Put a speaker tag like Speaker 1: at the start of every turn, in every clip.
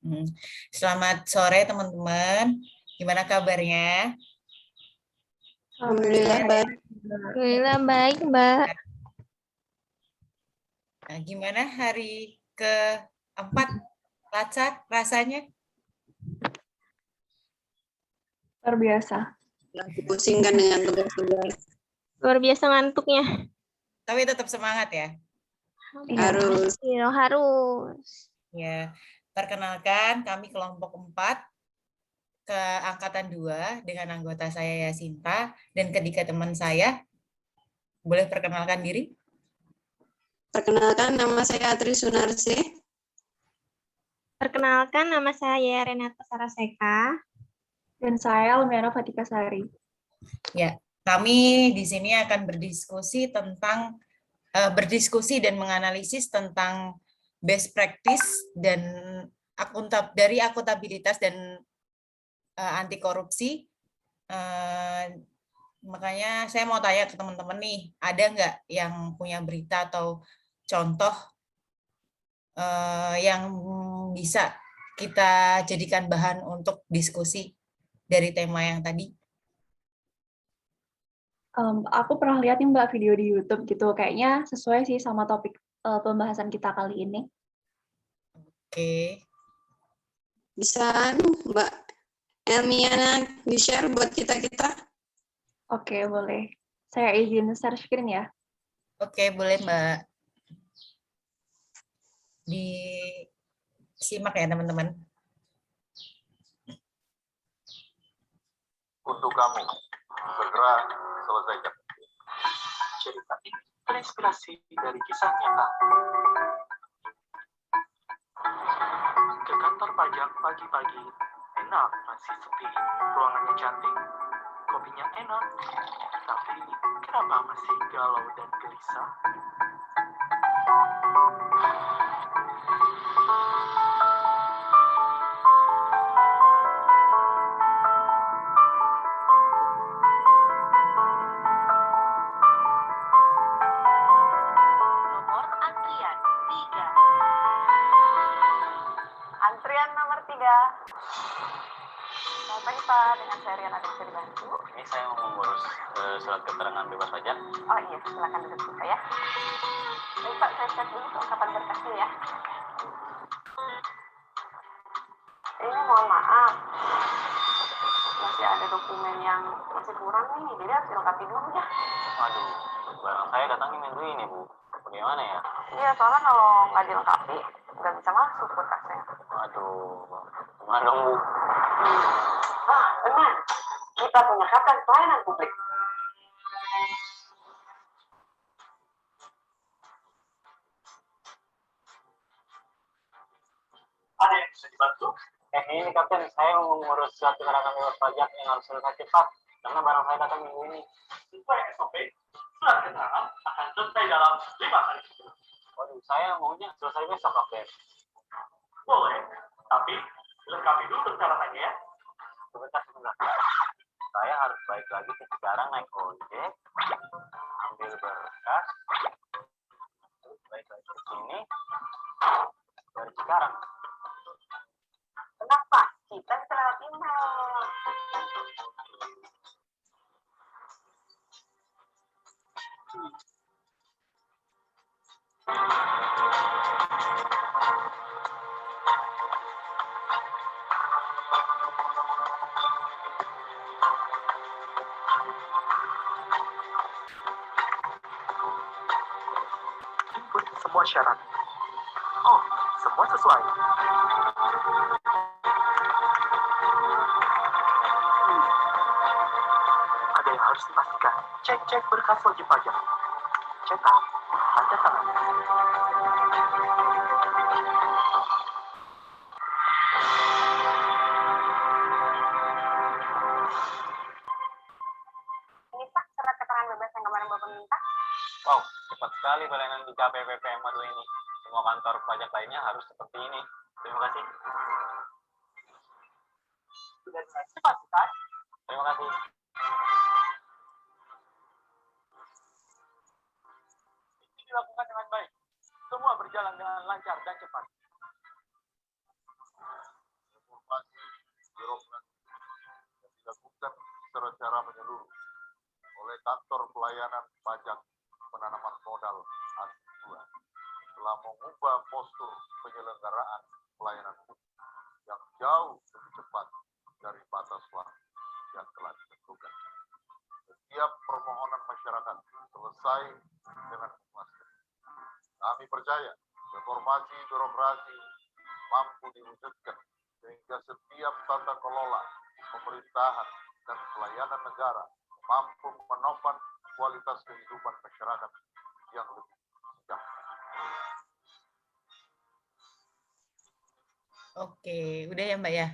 Speaker 1: Hmm. Selamat sore teman-teman. Gimana kabarnya?
Speaker 2: Alhamdulillah baik.
Speaker 3: Alhamdulillah baik, Mbak.
Speaker 1: Nah, gimana hari keempat Lacak rasanya?
Speaker 3: Luar biasa.
Speaker 2: Dipusingkan dengan tugas-tugas.
Speaker 3: Luar biasa ngantuknya.
Speaker 1: Tapi tetap semangat ya.
Speaker 2: Harus.
Speaker 3: Iya, harus.
Speaker 1: Ya, perkenalkan kami kelompok 4 ke angkatan 2 dengan anggota saya Yasinta dan ketiga teman saya. Boleh perkenalkan diri?
Speaker 2: Perkenalkan, nama saya Atri Sunarsi.
Speaker 3: Perkenalkan, nama saya Renata Saraseka. Dan saya Lumiana Fatika Sari.
Speaker 1: Ya, kami di sini akan berdiskusi dan menganalisis tentang best practice dan dari akuntabilitas dan anti korupsi. Makanya saya mau tanya ke teman-teman nih, ada nggak yang punya berita atau contoh yang bisa kita jadikan bahan untuk diskusi dari tema yang tadi?
Speaker 4: Aku pernah lihat nih Mbak video di YouTube gitu, kayaknya sesuai sih sama topik pembahasan kita kali ini.
Speaker 1: Oke.
Speaker 2: Bisa Mbak Elmiana di-share buat kita-kita?
Speaker 4: Oke, boleh. Saya izin share screen ya.
Speaker 1: Oke, boleh Mbak. Disimak ya teman-teman.
Speaker 5: Untuk kamu, segera selesaikan. Cerita ini terinspirasi dari kisah nyata. Ke kantor pajak pagi-pagi, enak masih sepi, ruangannya cantik, kopinya enak, tapi kenapa masih galau dan gelisah?
Speaker 6: Nomor antrian 3. Antrian nomor 3. Selamat pagi Pak, dengan saya Rian, ada bisa dibantu?
Speaker 5: Ini saya mau mengurus surat keterangan bebas pajak.
Speaker 6: Oh iya, silakan duduk dulu ya. Baik Pak, saya cek dulu kelengkapan berkasnya ya. Ini mohon maaf, masih ada dokumen yang masih kurang nih, jadi harus dilengkapi dulu ya.
Speaker 5: Aduh, barang saya datangnya minggu ini, Bu. Bagaimana ya?
Speaker 6: Iya, soalnya kalau nggak dilengkapi, nggak bisa masuk berkasnya.
Speaker 5: Aduh, gimana dong, Bu?
Speaker 6: Benar, kita punya hak pelayanan publik.
Speaker 5: Ada yang bisa dibantu? Ini Kapten, saya mau mengurus surat keterangan bebas pajak yang harus selesai cepat karena barang saya datang minggu ini. Sesuai SOP, surat keterangan akan selesai dalam 5 hari. Waduh, saya maunya selesai besok, Kapten. Boleh, tapi lengkapi dulu persyaratannya ya. Sebentar. Saya harus balik lagi ke Cikarang naik ojek, ambil berkas, terus balik lagi ke sini, dari Cikarang.
Speaker 6: Kenapa? Kita bisa lewat email.
Speaker 5: Input semua syarat. Oh, semua sesuai. Ada yang harus dipastikan. Cek berkas wajib pajak. Cetak, tanda tangan.
Speaker 6: Ini Pak, surat keterangan bebas yang kemarin Bapak minta.
Speaker 5: Wow, cepat sekali pelayanan di KPPP Madu ini. Semua kantor pajak lainnya harus seperti ini. Terima kasih. Sudah dengan cepat, kan? Terima kasih. Ini dilakukan dengan baik. Semua berjalan dengan lancar dan cepat.
Speaker 7: modal asing 2 telah mengubah postur penyelenggaraan pelayanan publik yang jauh lebih cepat dari batas waktu yang telah ditentukan. Setiap permohonan masyarakat selesai dengan kepuasan. Kami percaya reformasi birokrasi mampu diwujudkan sehingga setiap tata kelola pemerintahan dan pelayanan negara mampu menopang kualitas kehidupan masyarakat yang lebih sejahtera.
Speaker 1: Oke, udah ya Mbak ya?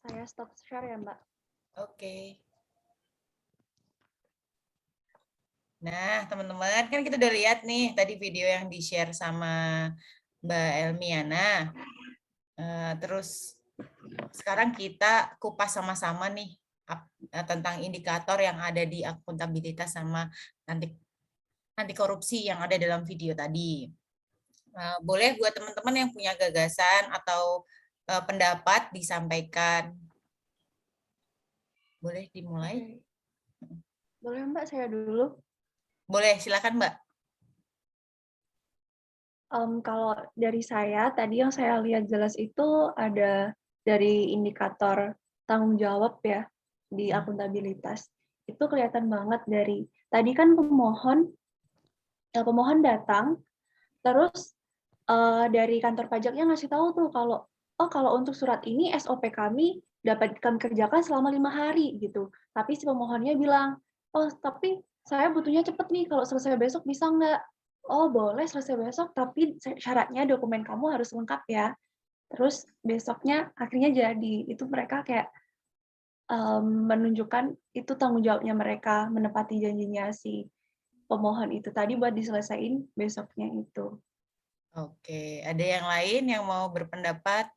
Speaker 4: Saya stop share ya, Mbak.
Speaker 1: Oke. Nah, teman-teman, kan kita udah lihat nih tadi video yang di-share sama Mbak Elmiana. Terus sekarang kita kupas sama-sama nih tentang indikator yang ada di akuntabilitas sama anti korupsi yang ada dalam video tadi. Boleh buat teman-teman yang punya gagasan atau pendapat disampaikan. Boleh dimulai?
Speaker 4: Boleh Mbak, saya dulu.
Speaker 1: Boleh, silakan Mbak.
Speaker 4: Kalau dari saya, tadi yang saya lihat jelas itu ada dari indikator tanggung jawab ya di akuntabilitas. Itu kelihatan banget dari, tadi kan pemohon datang, terus dari kantor pajaknya ngasih tahu tuh kalau, oh kalau untuk surat ini SOP kami dapat kami kerjakan selama 5 hari gitu. Tapi si pemohonnya bilang, oh tapi saya butuhnya cepet nih, kalau selesai besok bisa nggak? Oh boleh selesai besok, tapi syaratnya dokumen kamu harus lengkap ya. Terus besoknya akhirnya jadi, itu mereka kayak menunjukkan itu tanggung jawabnya mereka, menepati janjinya si pemohon itu tadi buat diselesain besoknya itu.
Speaker 1: Oke, ada yang lain yang mau berpendapat?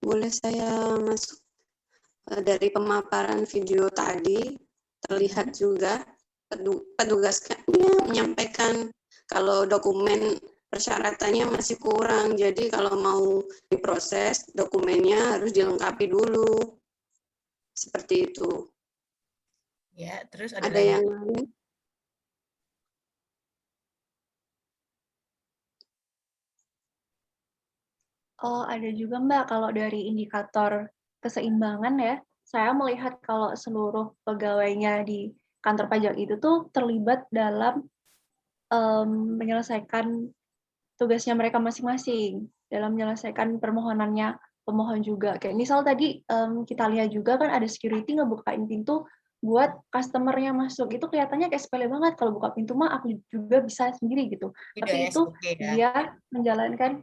Speaker 2: Boleh saya masuk? Dari pemaparan video tadi, terlihat juga petugasnya menyampaikan kalau dokumen persyaratannya masih kurang. Jadi kalau mau diproses, dokumennya harus dilengkapi dulu. Seperti itu.
Speaker 1: Ya, terus ada
Speaker 2: yang lain?
Speaker 4: Oh, ada juga Mbak, kalau dari indikator keseimbangan ya, saya melihat kalau seluruh pegawainya di kantor pajak itu tuh terlibat dalam menyelesaikan tugasnya mereka masing-masing, dalam menyelesaikan permohonannya pemohon juga. Kayak misal tadi kita lihat juga kan ada security ngebukain pintu buat customer-nya masuk. Itu kelihatannya kayak sepele banget, kalau buka pintu mah aku juga bisa sendiri gitu. Tapi itu dia menjalankan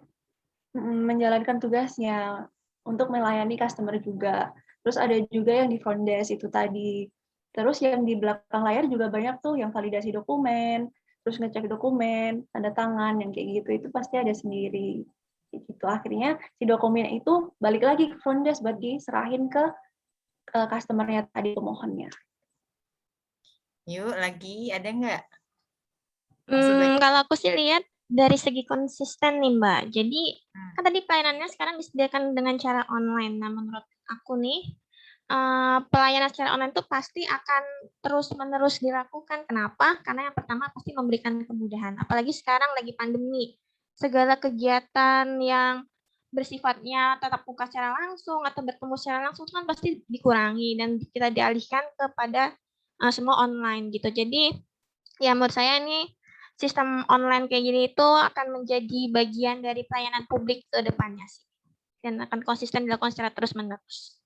Speaker 4: tugasnya untuk melayani customer juga. Terus ada juga yang di front desk itu tadi. Terus yang di belakang layar juga banyak tuh yang validasi dokumen, terus ngecek dokumen, tanda tangan, yang kayak gitu itu pasti ada sendiri. Gitu. Akhirnya si dokumen itu balik lagi ke front desk buat diserahin ke customer-nya tadi, pemohonnya.
Speaker 1: Yuk, lagi ada nggak?
Speaker 3: Kalau aku sih lihat dari segi konsisten nih Mbak. Jadi kan tadi pelayanannya sekarang disediakan dengan cara online. Nah menurut aku nih pelayanan secara online itu pasti akan terus-menerus dilakukan. Kenapa? Karena yang pertama pasti memberikan kemudahan. Apalagi sekarang lagi pandemi. Segala kegiatan yang bersifatnya tatap muka secara langsung atau bertemu secara langsung kan pasti dikurangi dan kita dialihkan kepada semua online gitu. Jadi ya menurut saya ini sistem online kayak gini itu akan menjadi bagian dari pelayanan publik ke depannya sih. Dan akan konsisten dilakukan secara terus-menerus.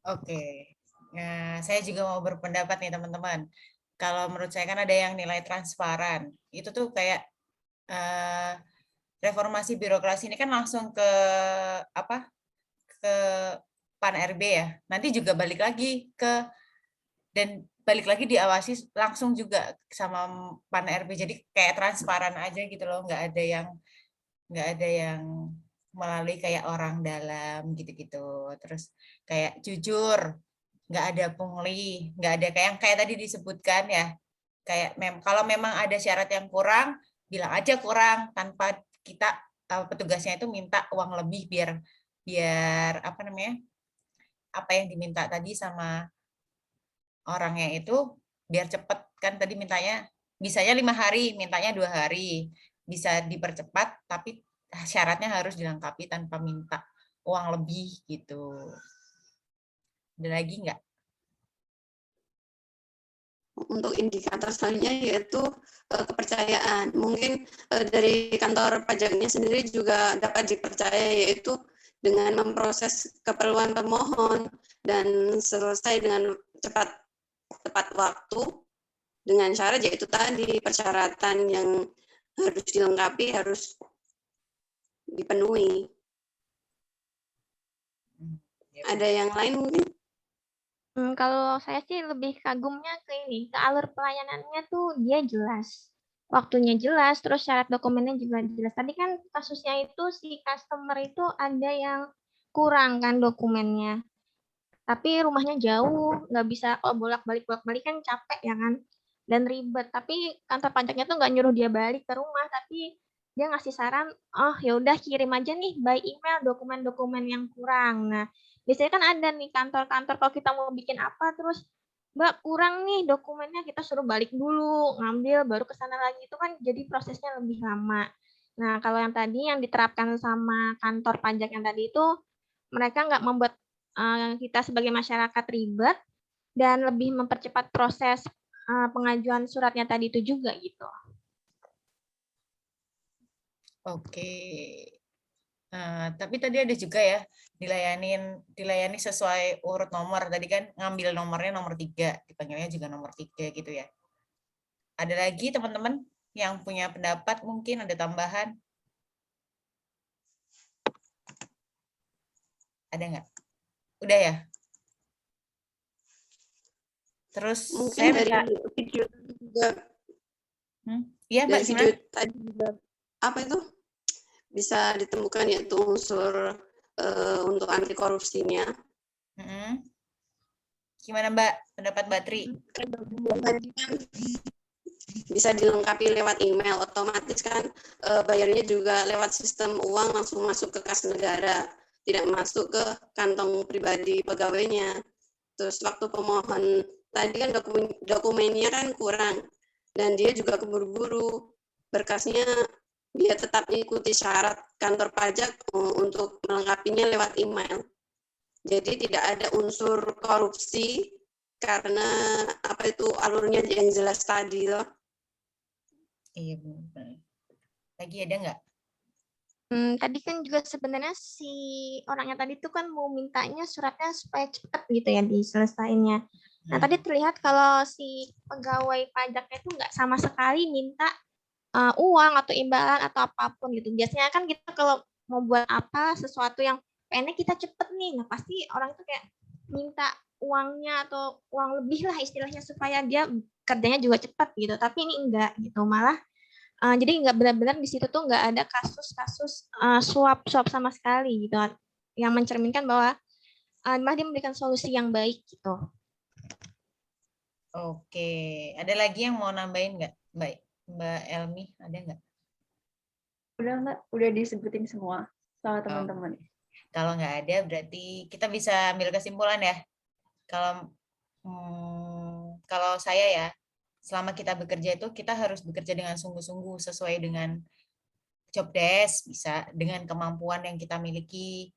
Speaker 1: Oke. Nah, saya juga mau berpendapat nih teman-teman. Kalau menurut saya kan ada yang nilai transparan. Itu tuh kayak reformasi birokrasi ini kan langsung ke apa? Ke Pan RB ya. Nanti juga balik lagi ke dan balik lagi diawasi langsung juga sama Pan RB. Jadi kayak transparan aja gitu loh, nggak ada yang melalui kayak orang dalam gitu-gitu. Terus kayak jujur, nggak ada pungli, nggak ada kayak tadi disebutkan ya. Kayak kalau memang ada syarat yang kurang, bilang aja kurang tanpa kita petugasnya itu minta uang lebih biar apa namanya? Apa yang diminta tadi sama orangnya itu biar cepet, kan tadi mintanya bisanya 5 hari, mintanya 2 hari, bisa dipercepat tapi syaratnya harus dilengkapi tanpa minta uang lebih gitu. Ada lagi nggak?
Speaker 2: Untuk indikator selanjutnya yaitu kepercayaan. Mungkin dari kantor pajaknya sendiri juga dapat dipercaya, yaitu dengan memproses keperluan pemohon dan selesai dengan tepat waktu, dengan syarat yaitu tadi persyaratan yang harus dilengkapi harus dipenuhi. Ada yang lain mungkin?
Speaker 3: Kalau saya sih lebih kagumnya ke ini, ke alur pelayanannya tuh dia jelas. Waktunya jelas, terus syarat dokumennya juga jelas. Tadi kan kasusnya itu si customer itu ada yang kurang kan dokumennya. Tapi rumahnya jauh, nggak bisa kalau bolak-balik kan capek ya kan. Dan ribet. Tapi kantor pajaknya tuh nggak nyuruh dia balik ke rumah, tapi dia ngasih saran, oh ya udah kirim aja nih by email dokumen-dokumen yang kurang. Nah, biasanya kan ada nih kantor-kantor kalau kita mau bikin apa terus Mbak kurang nih dokumennya, kita suruh balik dulu, ngambil baru ke sana lagi, itu kan jadi prosesnya lebih lama. Nah, kalau yang tadi yang diterapkan sama kantor pajak yang tadi itu mereka nggak membuat kita sebagai masyarakat ribet dan lebih mempercepat proses pengajuan suratnya tadi itu juga gitu.
Speaker 1: Oke. Tapi tadi ada juga ya dilayani sesuai urut nomor. Tadi kan ngambil nomornya nomor 3, dipanggilnya juga nomor 3 gitu ya. Ada lagi teman-teman yang punya pendapat, mungkin ada tambahan? Ada nggak? Udah ya? Terus
Speaker 2: Mungkin
Speaker 1: saya
Speaker 2: dari
Speaker 1: bisa
Speaker 2: video juga,
Speaker 1: Iya, Mbak,
Speaker 2: dari video
Speaker 1: gimana?
Speaker 2: tadi juga, apa itu bisa ditemukan yaitu unsur untuk anti korupsinya.
Speaker 1: Gimana Mbak, pendapat Mbak Tri?
Speaker 2: Bisa dilengkapi lewat email, otomatis kan bayarnya juga lewat sistem uang langsung masuk ke kas negara, tidak masuk ke kantong pribadi pegawainya. Terus waktu pemohon tadi kan dokumennya kan kurang dan dia juga keburu-buru, berkasnya dia tetap mengikuti syarat kantor pajak untuk melengkapinya lewat email. Jadi tidak ada unsur korupsi karena apa itu alurnya yang jelas tadi loh.
Speaker 1: Iya, benar. Lagi ada nggak?
Speaker 3: Tadi kan juga sebenarnya si orangnya tadi tuh kan mau mintanya suratnya supaya cepat gitu ya diselesainya. Nah, tadi terlihat kalau si pegawai pajaknya itu nggak sama sekali minta uang atau imbalan atau apapun gitu. Biasanya kan kita kalau mau buat apa sesuatu yang pengennya kita cepet nih, nah pasti orang tuh kayak minta uangnya atau uang lebih lah istilahnya supaya dia kerjanya juga cepat gitu. Tapi ini enggak gitu, malah jadi nggak benar-benar di situ tuh nggak ada kasus-kasus suap sama sekali gitu, yang mencerminkan bahwa malah dia memberikan solusi yang baik gitu.
Speaker 1: Oke, ada lagi yang mau nambahin nggak, Mbak Elmi, ada nggak?
Speaker 4: Udah Mbak, udah disebutin semua sama teman-teman.
Speaker 1: Kalau nggak ada berarti kita bisa ambil kesimpulan ya. Kalau saya ya, selama kita bekerja itu kita harus bekerja dengan sungguh-sungguh sesuai dengan job desk, bisa dengan kemampuan yang kita miliki,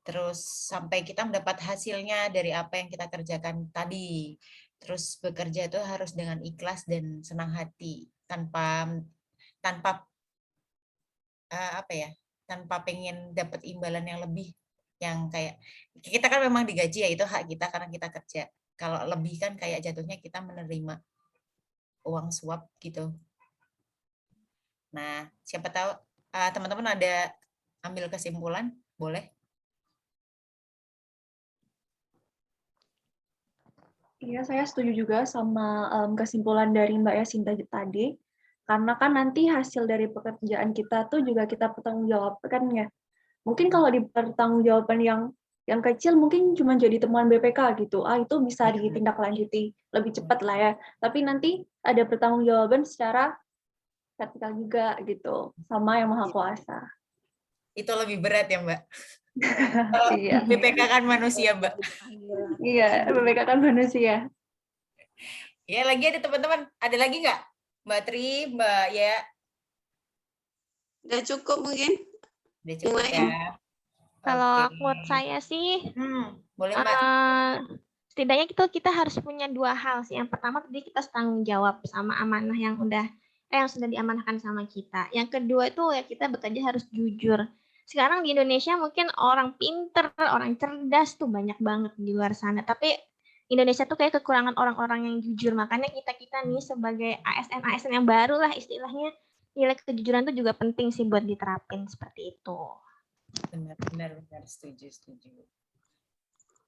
Speaker 1: terus sampai kita mendapat hasilnya dari apa yang kita kerjakan tadi. Terus bekerja itu harus dengan ikhlas dan senang hati, tanpa tanpa pengen dapat imbalan yang lebih, yang kayak kita kan memang digaji ya, itu hak kita karena kita kerja. Kalau lebih kan kayak jatuhnya kita menerima uang suap gitu. Nah, siapa tahu teman-teman ada ambil kesimpulan, boleh?
Speaker 4: Iya, saya setuju juga sama kesimpulan dari Mbak Yasinta tadi, karena kan nanti hasil dari pekerjaan kita tuh juga kita pertanggungjawabkan ya. Mungkin kalau di pertanggungjawaban yang kecil mungkin cuma jadi temuan BPK gitu, itu bisa ditindaklanjuti lebih cepat lah ya. Tapi nanti ada pertanggungjawaban secara vertikal juga gitu, sama yang Maha Kuasa.
Speaker 1: Itu lebih berat ya Mbak?
Speaker 4: Iya.
Speaker 1: BPK kan manusia Mbak.
Speaker 4: Iya, BPK kan manusia.
Speaker 1: Ya, lagi ada teman-teman. Ada lagi nggak? Mbak Tri, Mbak ya?
Speaker 2: Udah cukup mungkin.
Speaker 1: Udah cukup
Speaker 2: Yang
Speaker 1: ya.
Speaker 2: lain?
Speaker 3: Kalau
Speaker 1: Oke.
Speaker 3: quote saya sih,
Speaker 1: Boleh Mbak.
Speaker 3: setidaknya kita harus punya dua hal sih. Yang pertama tadi kita tanggung jawab sama amanah yang sudah diamanahkan sama kita. Yang kedua itu ya kita bekerja harus jujur. Sekarang di Indonesia mungkin orang pinter, orang cerdas tuh banyak banget di luar sana. Tapi Indonesia tuh kayak kekurangan orang-orang yang jujur. Makanya kita nih sebagai ASN yang baru lah istilahnya, nilai kejujuran tuh juga penting sih buat diterapin seperti itu.
Speaker 1: Benar, setuju.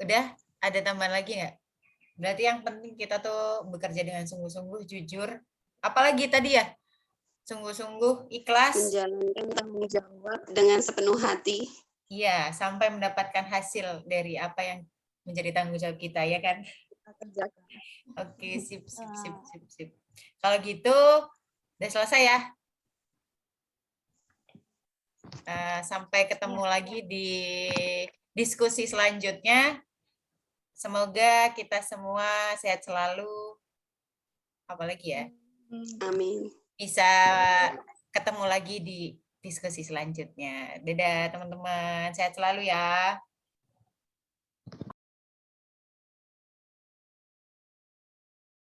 Speaker 1: Udah, ada tambahan lagi nggak? Berarti yang penting kita tuh bekerja dengan sungguh-sungguh, jujur. Apalagi tadi ya? Sungguh-sungguh, ikhlas.
Speaker 2: Menjalankan tanggung jawab dengan sepenuh hati.
Speaker 1: Iya, sampai mendapatkan hasil dari apa yang menjadi tanggung jawab kita, ya kan?
Speaker 2: Kita kerjakan.
Speaker 1: Oke, sip. Kalau gitu, udah selesai ya? Sampai ketemu lagi di diskusi selanjutnya. Semoga kita semua sehat selalu. Apalagi ya?
Speaker 2: Amin.
Speaker 1: Bisa ketemu lagi di diskusi selanjutnya. Dadah teman-teman, sehat selalu ya.